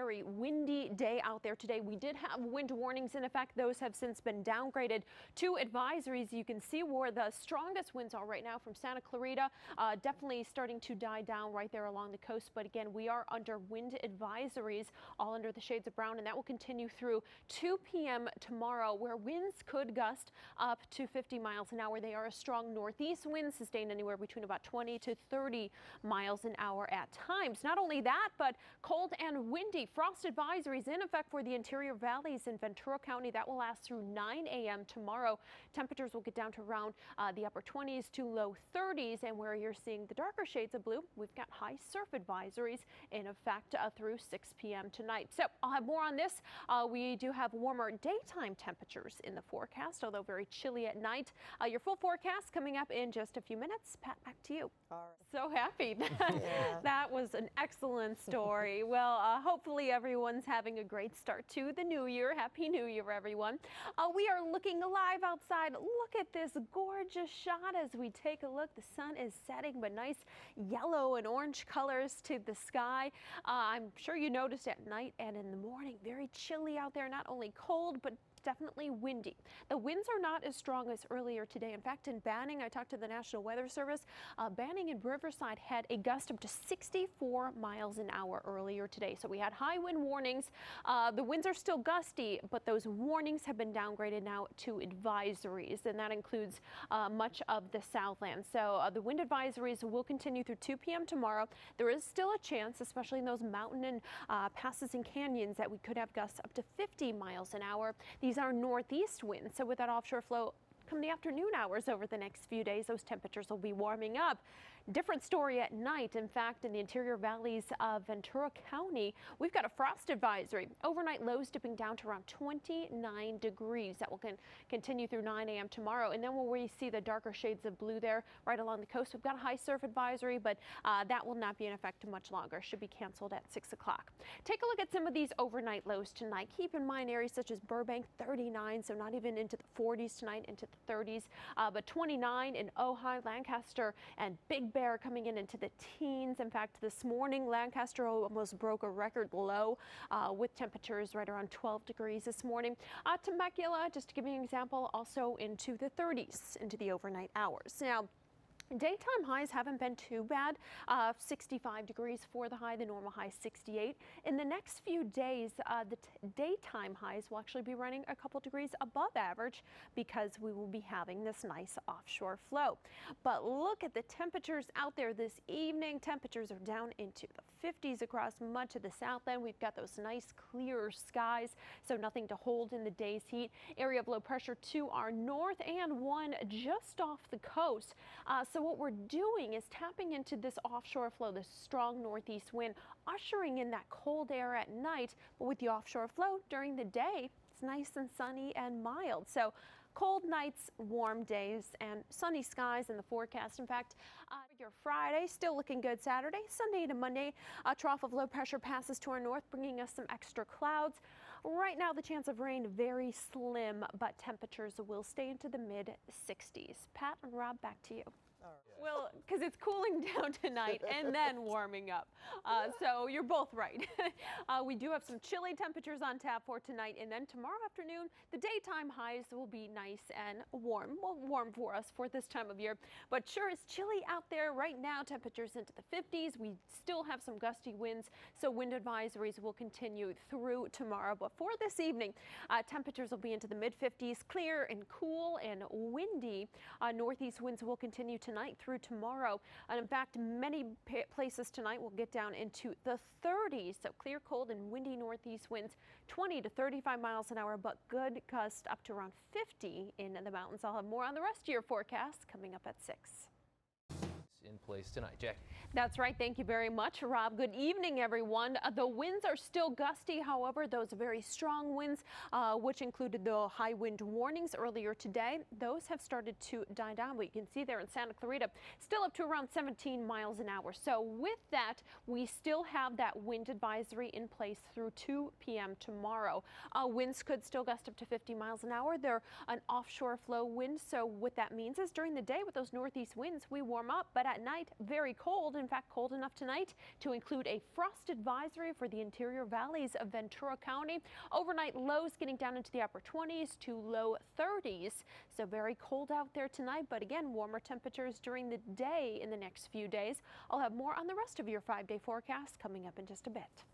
very windy day out there today. We did have wind warnings in effect. Those have since been downgraded to advisories. You can see where the strongest winds are right now from Santa Clarita, definitely starting to die down right there along the coast. But again, we are under wind advisories, all under the shades of brown, and that will continue through 2 p.m. tomorrow, where winds could gust up to 50 miles an hour. They are a strong northeast wind, sustained anywhere between about 20 to 30 miles an hour at times. Not only that, but cold and windy frost advisories in effect for the interior valleys in Ventura County. That will last through 9 a.m. tomorrow. Temperatures will get down to around the upper 20s to low 30s, and where you're seeing the darker shades of blue, we've got high surf advisories in effect through 6 p.m. tonight. So I'll have more on this. We do have warmer daytime temperatures in the forecast, although very chilly at night. Your full forecast coming up in just a few minutes. Pat, back to you. All right. So happy. Yeah. That was an excellent story. Well, hopefully everyone's having a great start to the new year. Happy New Year, everyone. We are looking live outside. Look at this gorgeous shot as we take a look. The sun is setting, but nice yellow and orange colors to the sky. I'm sure you noticed at night and in the morning, very chilly out there. Not only cold, but definitely windy. The winds are not as strong as earlier today. In fact, in Banning, I talked to the National Weather Service. Banning and Riverside had a gust up to 64 miles an hour earlier today. So we had high wind warnings. The winds are still gusty, but those warnings have been downgraded now to advisories, and that includes much of the Southland. So the wind advisories will continue through 2 p.m. tomorrow. There is still a chance, especially in those mountain and passes and canyons, that we could have gusts up to 50 miles an hour. These are northeast winds, so with that offshore flow come the afternoon hours over the next few days, those temperatures will be warming up. Different story at night. In fact, in the interior valleys of Ventura County, we've got a frost advisory. Overnight lows dipping down to around 29 degrees. That will continue through 9 a.m. tomorrow. And then when we see the darker shades of blue there right along the coast, we've got a high surf advisory, but that will not be in effect much longer. Should be canceled at 6 o'clock. Take a look at some of these overnight lows tonight. Keep in mind areas such as Burbank, 39, so not even into the 40s tonight, into the 30s, but 29 in Ojai, Lancaster, and Big Bear coming into the teens. In fact, this morning, Lancaster almost broke a record low with temperatures right around 12 degrees this morning. Temecula, just to give you an example, also into the 30s into the overnight hours. Now, daytime highs haven't been too bad. 65 degrees for the high, the normal high 68. In the next few days, the daytime highs will actually be running a couple degrees above average because we will be having this nice offshore flow. But look at the temperatures out there this evening. Temperatures are down into the 50s across much of the Southland. We've got those nice clear skies, so nothing to hold in the day's heat. Area of low pressure to our north and one just off the coast. So what we're doing is tapping into this offshore flow, this strong northeast wind, ushering in that cold air at night. But with the offshore flow during the day, it's nice and sunny and mild. So cold nights, warm days, and sunny skies in the forecast. In fact, your Friday still looking good. Saturday, Sunday to Monday, a trough of low pressure passes to our north, bringing us some extra clouds. Right now, the chance of rain very slim, but temperatures will stay into the mid 60s. Pat and Rob, back to you. Well, because it's cooling down tonight and then warming up. So you're both right. We do have some chilly temperatures on tap for tonight, and then tomorrow afternoon, the daytime highs will be nice and warm. Well, warm for us for this time of year, but sure is chilly out there right now. Temperatures into the 50s. We still have some gusty winds, so wind advisories will continue through tomorrow. But for this evening, temperatures will be into the mid 50s, clear and cool and windy. Northeast winds will continue tonight through tomorrow, and in fact many places tonight will get down into the 30s, so clear, cold, and windy northeast winds 20 to 35 miles an hour, but good gusts up to around 50 in the mountains. I'll have more on the rest of your forecast coming up at 6. In place tonight. Jack. That's right. Thank you very much, Rob. Good evening, everyone. The winds are still gusty. However, those very strong winds, which included the high wind warnings earlier today, those have started to die down. But you can see there in Santa Clarita, still up to around 17 miles an hour. So with that, we still have that wind advisory in place through 2 p.m. tomorrow. Winds could still gust up to 50 miles an hour. They're an offshore flow wind. So what that means is during the day with those northeast winds, we warm up, but at At night, very cold. In fact, cold enough tonight to include a frost advisory for the interior valleys of Ventura County. Overnight lows getting down into the upper 20s to low 30s. So very cold out there tonight, but again, warmer temperatures during the day in the next few days. I'll have more on the rest of your 5-day forecast coming up in just a bit.